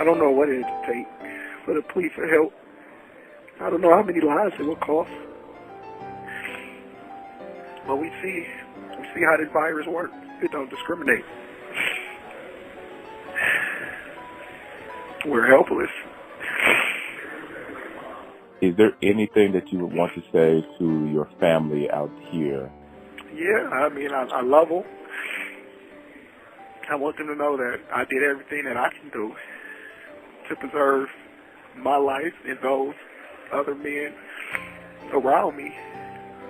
I don't know what it would take for the plea for help. I don't know how many lives it will cost. But we see how this virus works. It don't discriminate. We're helpless. Is there anything that you would want to say to your family out here? Yeah, I mean, I love them. I want them to know that I did everything that I can do to preserve my life and those other men around me.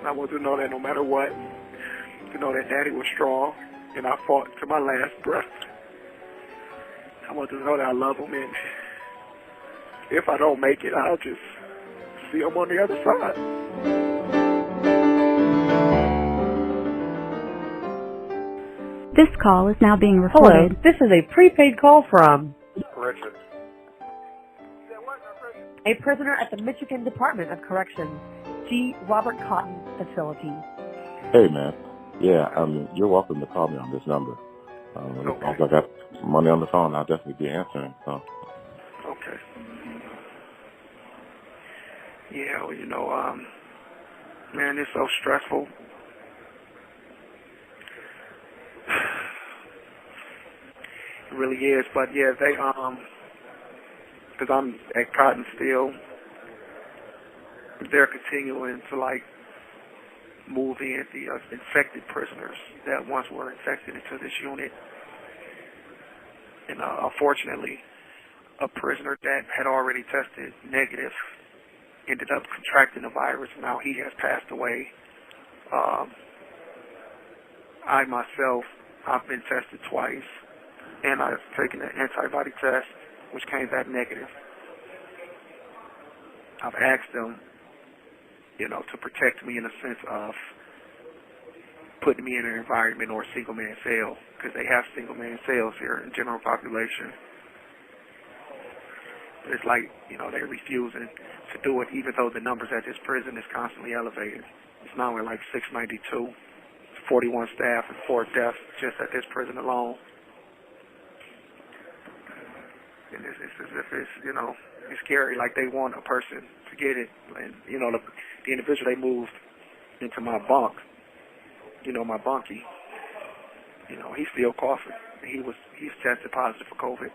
I want them to know that no matter what, to know that Daddy was strong and I fought to my last breath. I want them to know that I love them, and if I don't make it, I'll just see them on the other side. This call is now being recorded. Hello, this is a prepaid call from Richard. a prisoner at the Michigan Department of Corrections, G. Robert Cotton Facility. Hey, man. Yeah, you're welcome to call me on this number. Okay. If I got money on the phone, I'll definitely be answering. So. Okay. Yeah, well, you know, man, it's so stressful. It really is, but yeah, they, because I'm at Cotton still, they're continuing to, like, move in the infected prisoners that once were infected into this unit. And unfortunately, a prisoner that had already tested negative ended up contracting the virus. Now he has passed away. I myself, I've been tested twice, and I've taken an antibody test, which came back negative. I've asked them, you know, to protect me in the sense of putting me in an environment or a single-man cell, because they have single-man cells here in general population. But it's like, you know, they're refusing to do it, even though the numbers at this prison is constantly elevated. It's now at like 692, 41 staff and 4 deaths just at this prison alone. And it's as if it's, you know, it's scary, like they want a person to get it. And, you know, the individual they moved into my bunk, you know, my bunkie, you know, he's still coughing. He's tested positive for COVID.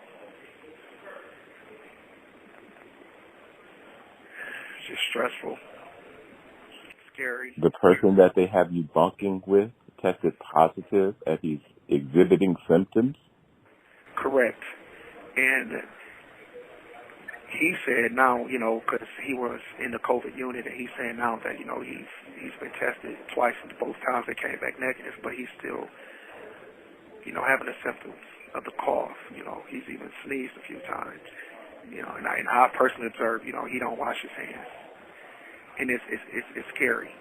It's just stressful. Scary. The person that they have you bunking with tested positive and he's exhibiting symptoms? Correct. And he said now, you know, because he was in the COVID unit, and he's saying now that, you know, he's been tested twice, and both times they came back negative, but he's still, you know, having the symptoms of the cough. You know, he's even sneezed a few times. You know, and I personally observed, you know, he don't wash his hands, and it's scary.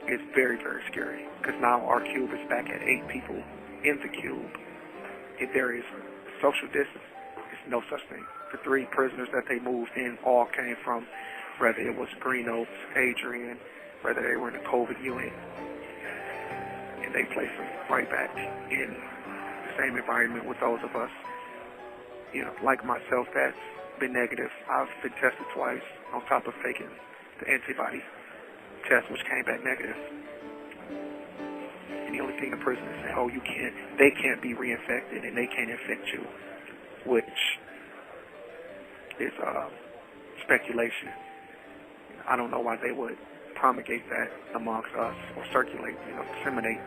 It's very, very scary, because now our cube is back at 8 people in the cube. If there is social distance, it's no such thing. The 3 prisoners that they moved in all came from, whether it was Green Oaks, Adrian, whether they were in the COVID unit, and they placed them right back in the same environment with those of us, you know, like myself, that's been negative. I've been tested twice on top of taking the antibody test, which came back negative. And the only thing the prison is saying, oh, they can't be reinfected and they can't infect you, which is speculation. I don't know why they would promulgate that amongst us or circulate, you know, disseminate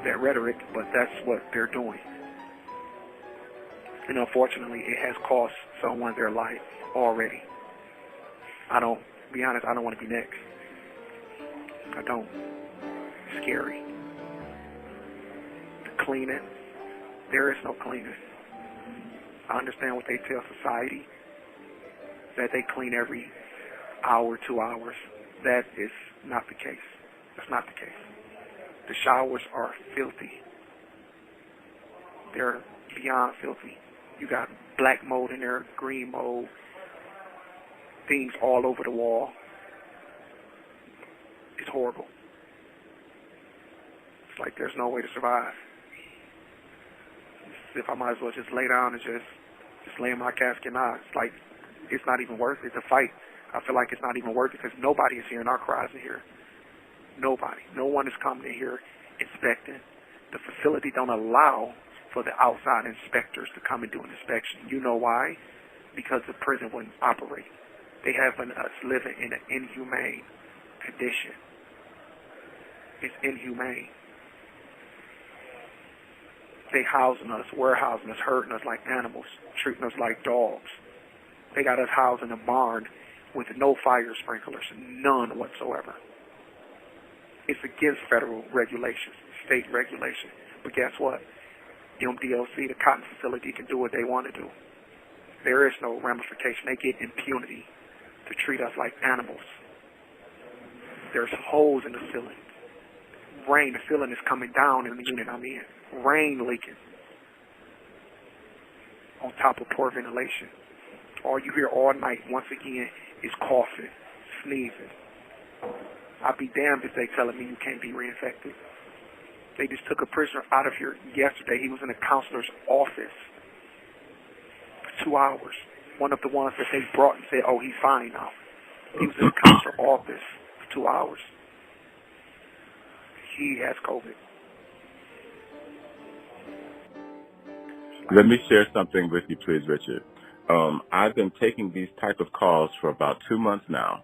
that rhetoric, but that's what they're doing. And unfortunately, it has cost someone their life already. To be honest, I don't want to be next. I don't. It's scary. The cleaning, there is no cleaning. I understand what they tell society, that they clean every hour, 2 hours. That is not the case. That's not the case. The showers are filthy. They're beyond filthy. You got black mold in there, green mold, things all over the wall. It's horrible. It's like there's no way to survive. It's as if I might as well just lay down and just lay in my casket now. It's like, it's not even worth it to fight. I feel like it's not even worth it because nobody is hearing our cries in here. Nobody. No one is coming in here inspecting. The facility don't allow for the outside inspectors to come and do an inspection. You know why? Because the prison wouldn't operate. They have us living in an inhumane condition. It's inhumane. They housing us, warehousing us, hurting us like animals, treating us like dogs. They got us housed in a barn with no fire sprinklers, none whatsoever. It's against federal regulations, state regulations. But guess what? MDLC, the cotton facility, can do what they want to do. There is no ramification. They get impunity to treat us like animals. There's holes in the ceiling. Rain, the ceiling is coming down in the unit I'm in. Rain leaking. On top of poor ventilation. All you hear all night, once again, is coughing, sneezing. I'd be damned if they telling me you can't be reinfected. They just took a prisoner out of here yesterday. He was in a counselor's office for 2 hours. One of the ones that they brought and said, oh, he's fine now. He was in a counselor's office for 2 hours. He has COVID. Let me share something with you, please, Richard. I've been taking these type of calls for about 2 months now,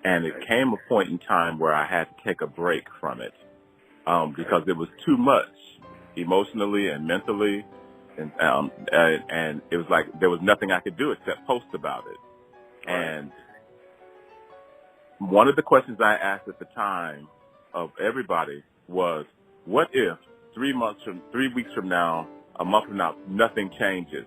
and it came a point in time where I had to take a break from it because it was too much emotionally and mentally, and it was like there was nothing I could do except post about it. And one of the questions I asked at the time of everybody was, what if 3 weeks from now, a month from now, nothing changes?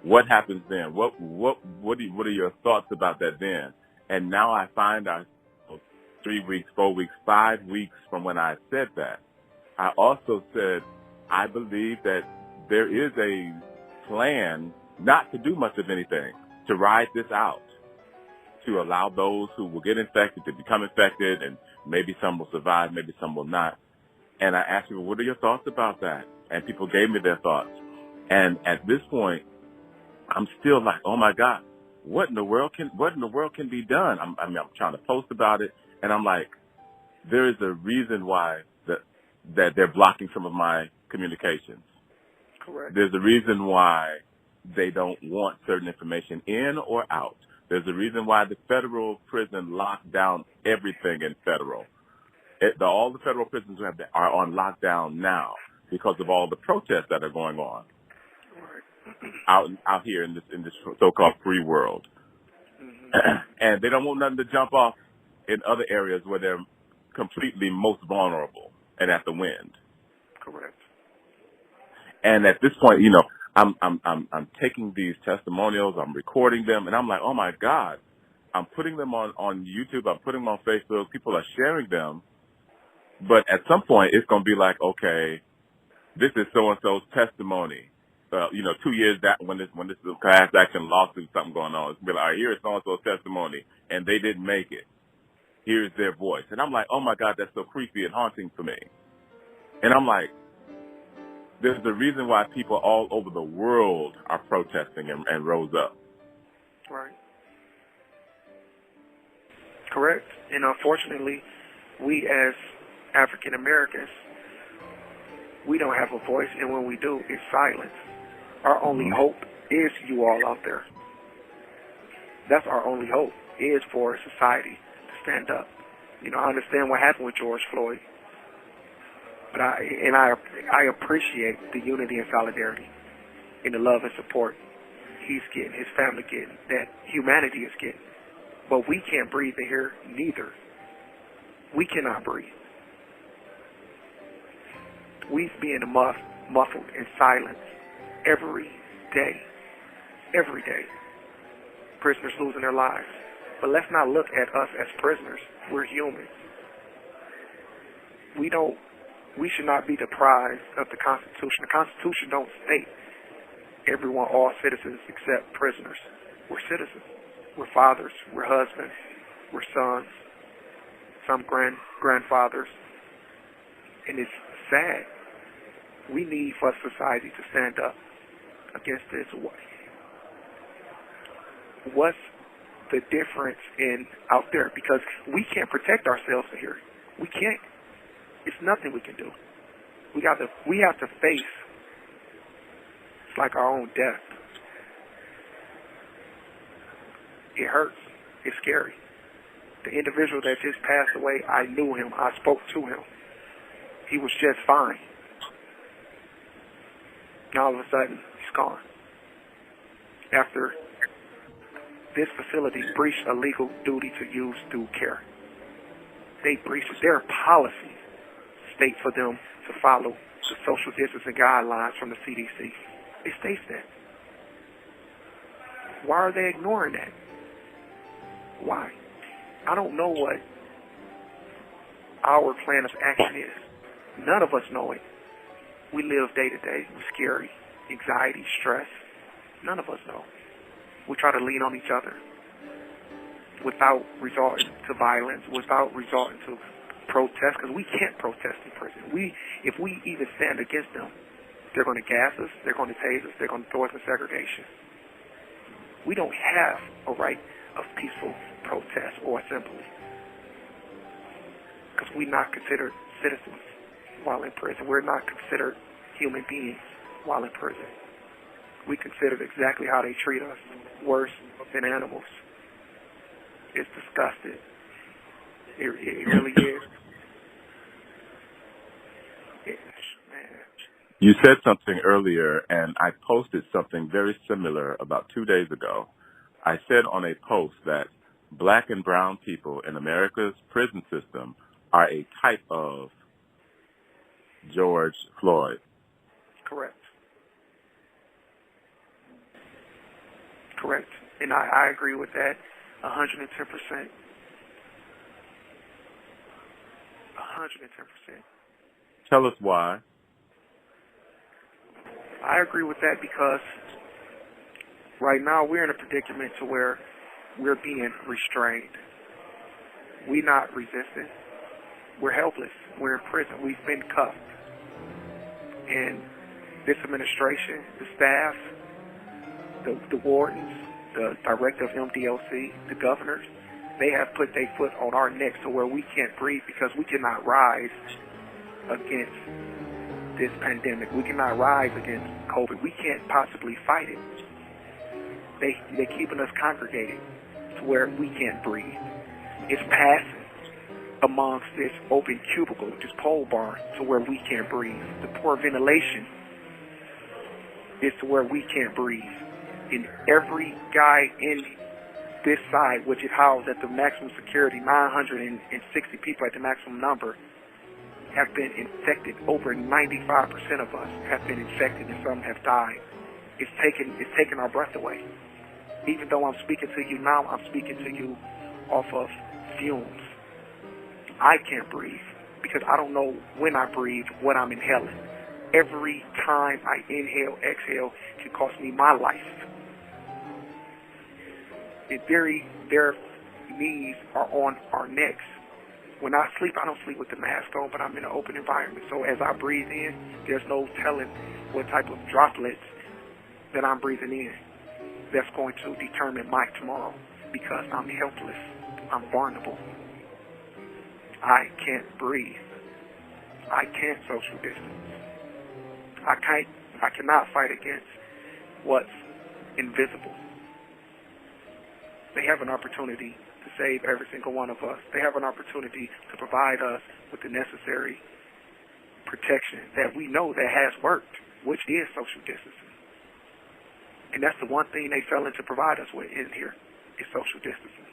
What happens then? What are your thoughts about that then? And now I find ourselves 3 weeks, 4 weeks, 5 weeks from when I said that. I also said I believe that there is a plan not to do much of anything, to ride this out, to allow those who will get infected to become infected, and maybe some will survive, maybe some will not. And I asked people, what are your thoughts about that? And people gave me their thoughts. And at this point, I'm still like, oh my God, what in the world can be done? I'm trying to post about it, and I'm like, there is a reason why that they're blocking some of my communications. Correct. There's a reason why they don't want certain information in or out. There's a reason why the federal prison locked down everything in federal. All the federal prisons are on lockdown now because of all the protests that are going on out here in this so-called free world. Mm-hmm. And they don't want nothing to jump off in other areas where they're completely most vulnerable and at the wind. Correct. And at this point, you know, I'm taking these testimonials, I'm recording them, and I'm like, oh my God, I'm putting them on YouTube, I'm putting them on Facebook, people are sharing them. But at some point, it's going to be like, okay, this is so-and-so's testimony. 2 years back when this is a class action lawsuit, something going on, it's going to be like, all right, here's so-and-so's testimony, and they didn't make it. Here's their voice. And I'm like, oh my God, that's so creepy and haunting for me. And I'm like, there's a reason why people all over the world are protesting and rose up. Right. Correct. And unfortunately, we as African Americans, we don't have a voice, and when we do, it's silence. Our only hope is you all out there. That's our only hope, is for society to stand up. You know, I understand what happened with George Floyd, but I appreciate the unity and solidarity and the love and support he's getting, his family getting, that humanity is getting. But we can't breathe in here neither. We cannot breathe. We've been muffled in silence every day. Every day. Prisoners losing their lives. But let's not look at us as prisoners. We're human. We should not be deprived of the Constitution. The Constitution don't state everyone, all citizens except prisoners. We're citizens. We're fathers. We're husbands. We're sons. Some grandfathers. And it's sad. We need for society to stand up against this what's the difference in out there? Because we can't protect ourselves here. We can't. It's nothing we can do. We have to face. It's like our own death. It hurts. It's scary. The individual that just passed away, I knew him. I spoke to him. He was just fine. Now all of a sudden, he's gone. After this facility breached a legal duty to use due care. They breached their policies state for them to follow the social distancing guidelines from the CDC. It states that. Why are they ignoring that? Why? I don't know what our plan of action is. None of us know it. We live day to day with scary, anxiety, stress. None of us know. We try to lean on each other without resorting to violence, without resorting to protest, because we can't protest in prison. If we even stand against them, they're going to gas us, they're going to tase us, they're going to throw us in segregation. We don't have a right of peaceful protest or assembly because we're not considered citizens while in prison. We're not considered human beings while in prison. We considered exactly how they treat us, worse than animals. It's disgusting. It really is. Man. You said something earlier, and I posted something very similar about 2 days ago. I said on a post that black and brown people in America's prison system are a type of George Floyd. Correct. Correct. And I agree with that 110%. 110%. Tell us why. I agree with that because right now we're in a predicament to where we're being restrained. We're not resisting. We're helpless. We're in prison. We've been cuffed. And this administration, the staff, the wardens, the director of MDLC, the governors, they have put their foot on our necks to where we can't breathe because we cannot rise against this pandemic. We cannot rise against COVID. We can't possibly fight it. They're keeping us congregated to where we can't breathe. It's passing amongst this open cubicle, this pole barn, to where we can't breathe. The poor ventilation is to where we can't breathe. And every guy in this side, which is housed at the maximum security, 960 people at the maximum number, have been infected. Over 95% of us have been infected and some have died. It's taken our breath away. Even though I'm speaking to you now, I'm speaking to you off of fumes. I can't breathe because I don't know when I breathe what I'm inhaling. Every time I inhale, exhale can cost me my life. Their knees are on our necks. When I sleep, I don't sleep with the mask on, but I'm in an open environment. So as I breathe in, there's no telling what type of droplets that I'm breathing in that's going to determine my tomorrow because I'm helpless. I'm vulnerable. I can't breathe. I can't social distance. I cannot fight against what's invisible. They have an opportunity to save every single one of us. They have an opportunity to provide us with the necessary protection that we know that has worked, which is social distancing. And that's the one thing they fell in to provide us with in here is social distancing.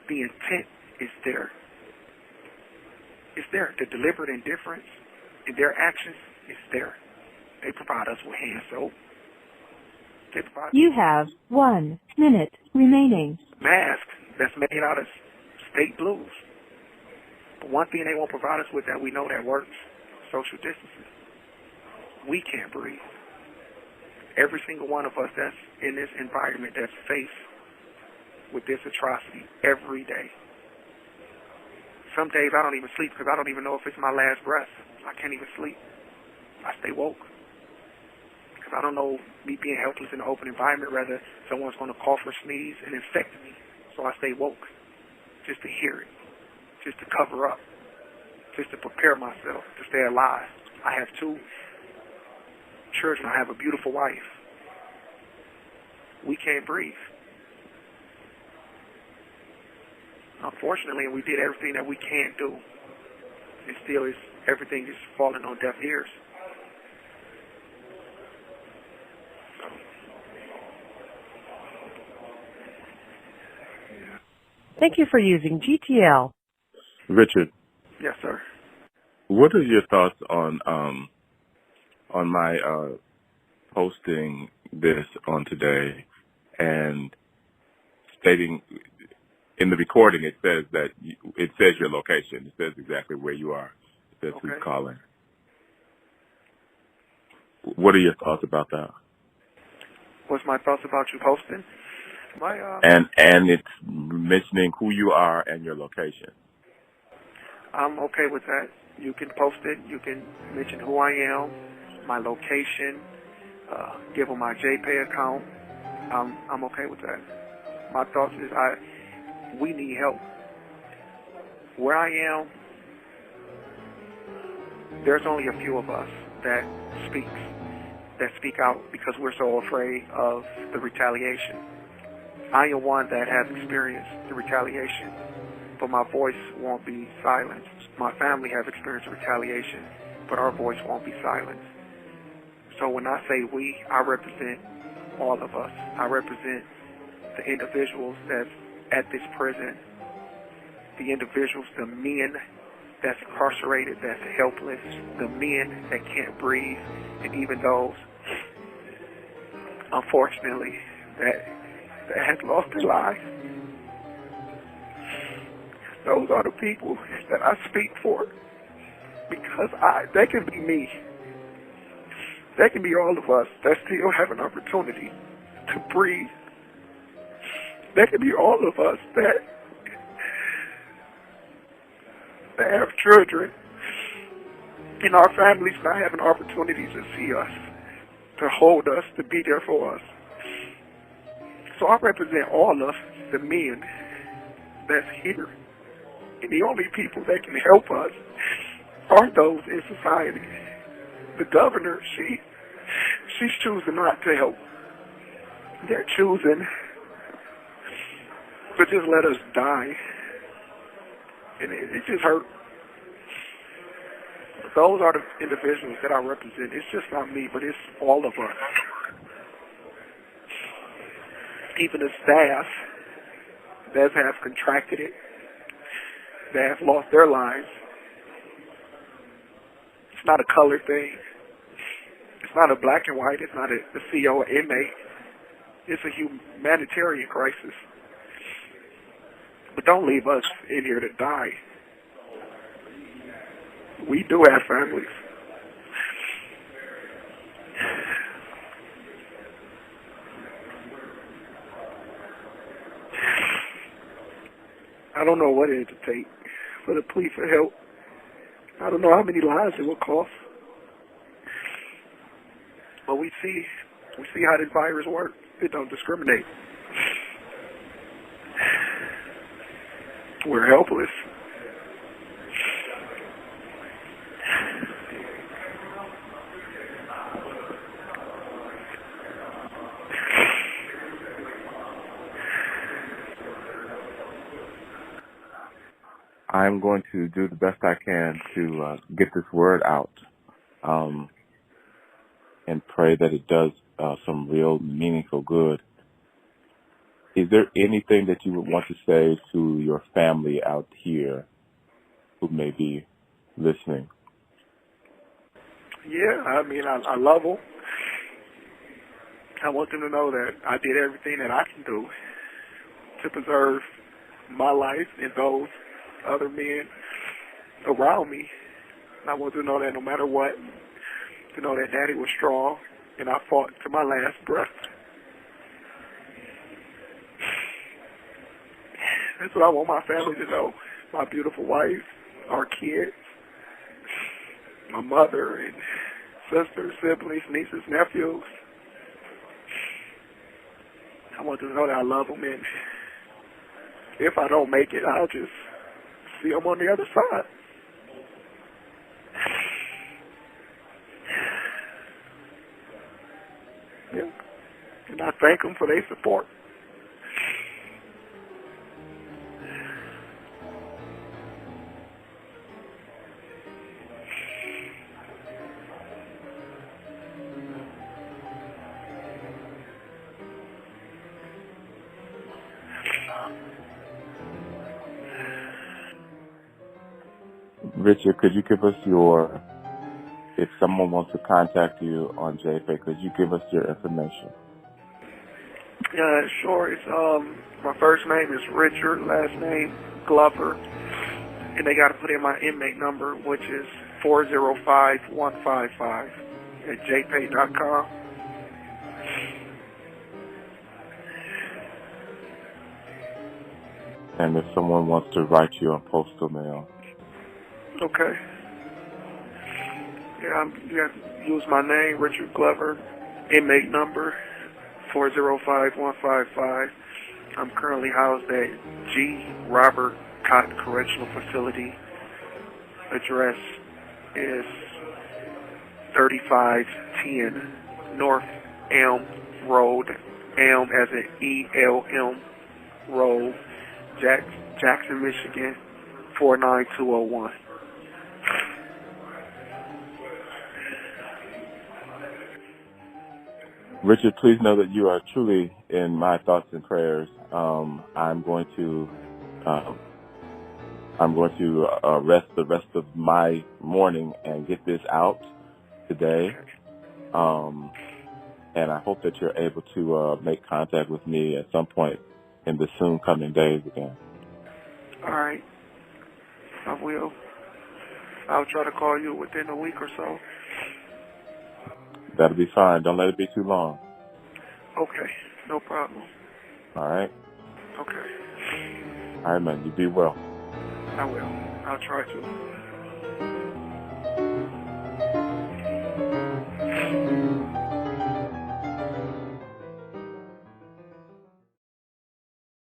The intent is there. It's there. The deliberate indifference in their actions is there. They provide us with hand soap. You have 1 minute remaining. Mask that's made out of state blues. But one thing they won't provide us with that we know that works, social distancing. We can't breathe. Every single one of us that's in this environment that's faced with this atrocity every day. Some days I don't even sleep because I don't even know if it's my last breath. I can't even sleep. I stay woke. Because I don't know me being helpless in an open environment, rather Someone's going to cough or sneeze and infect me. So I stay woke just to hear it, just to cover up, just to prepare myself to stay alive. I have 2 children. I have a beautiful wife. We can't breathe. Unfortunately, we did everything that we can do. And still, everything is falling on deaf ears. Thank you for using GTL. Richard. Yes, sir. What are your thoughts on my posting this on today and stating in the recording it says that it says your location. It says exactly where you are. It says who's calling. What are your thoughts about that? What's my thoughts about you posting? And it's mentioning who you are and your location. I'm okay with that. You can post it. You can mention who I am, my location, give them my JPay account. I'm okay with that. My thoughts is we need help. Where I am, there's only a few of us that speak out because we're so afraid of the retaliation. I am one that has experienced the retaliation, but my voice won't be silenced. My family has experienced retaliation, but our voice won't be silenced. So when I say we, I represent all of us. I represent the individuals that's at this prison, the individuals, the men that's incarcerated, that's helpless, the men that can't breathe, and even those, unfortunately, that have lost their lives. Those are the people that I speak for, because that can be me. That can be all of us that still have an opportunity to breathe. That can be all of us that have children in our families not having opportunities to see us, to hold us, to be there for us. So I represent all of the men that's here. And the only people that can help us are those in society. The governor, she's choosing not to help. They're choosing to just let us die. And it just hurt. Those are the individuals that I represent. It's just not me, but it's all of us. Even the staff that have contracted it, that have lost their lives. It's not a color thing. It's not a black and white. It's not a CO or inmate. It's a humanitarian crisis. But don't leave us in here to die. We do have families. I don't know what it would take for the plea for help. I don't know how many lives it will cost. But we see how this virus works. It don't discriminate. We're helpless. I'm going to do the best I can to get this word out and pray that it does some real meaningful good. Is there anything that you would want to say to your family out here who may be listening? Yeah, I mean, I love them. I want them to know that I did everything that I can do to preserve my life and those other men around me. And I want them to know that no matter what, to know that Daddy was strong and I fought to my last breath. That's what I want my family to know. My beautiful wife, our kids, my mother and sisters, siblings, nieces, nephews. I want them to know that I love them, and if I don't make it, I'll just see them on the other side. Yeah. And I thank them for their support. Richard, could you give us if someone wants to contact you on JFA, could you give us your information? Yeah, sure. It's my first name is Richard, last name Glover, and they got to put in my inmate number, which is 405155 at jpay.com. And if someone wants to write you on postal mail. Okay. Yeah, you have to use my name, Richard Glover, inmate number 405155. I'm currently housed at G. Robert Cotton Correctional Facility. Address is 3510 North Elm Road, Elm as in ELM Road, Jackson, Michigan, 49201. Richard, please know that you are truly in my thoughts and prayers. I'm going to rest the rest of my morning and get this out today. And I hope that you're able to make contact with me at some point in the soon coming days again. All right. I will. I'll try to call you within a week or so. That'll be fine. Don't let it be too long. Okay. No problem. All right? Okay. All right, man. You be well. I will. I'll try to.